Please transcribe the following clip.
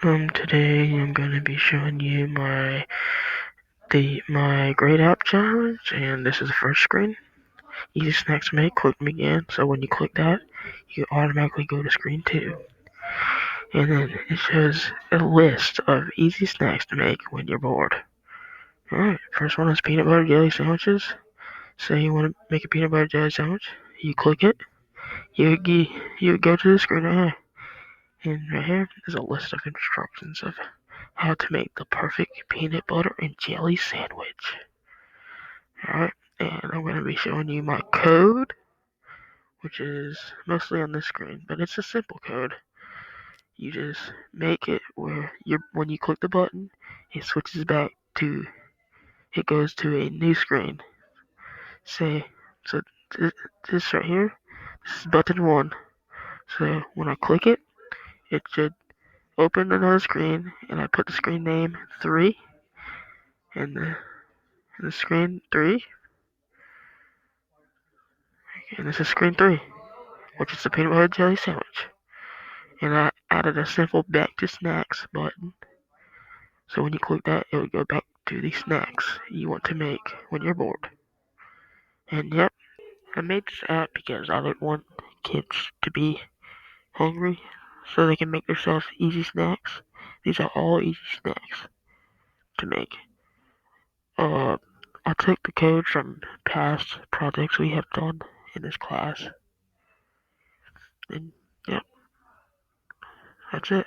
Today I'm gonna be showing you my grade app challenge, and this is the first screen. Easy snacks to make. Click begin. So when you click that, you automatically go to screen 2, and then it shows a list of easy snacks to make when you're bored. All right, first one is peanut butter jelly sandwiches. Say you want to make a peanut butter jelly sandwich. You click it. You go to the screen right here. And right here is a list of instructions of how to make the perfect peanut butter and jelly sandwich. Alright, and I'm going to be showing you my code, which is mostly on this screen, but it's a simple code. You just make it where when you click the button, it switches back to, it goes to a new screen. Say, so this right here, this is button 1. So when I click it, it should open another screen, and I put the screen name 3 in the screen 3, and this is screen 3, which is the peanut butter jelly sandwich. And I added a simple back to snacks button, so when you click that, it would go back to the snacks you want to make when you're bored. And yep, I made this app because I didn't want kids to be hungry, so they can make themselves easy snacks. These are all easy snacks to make. Uh, I took the code from past projects we have done in this class, and yep, that's it.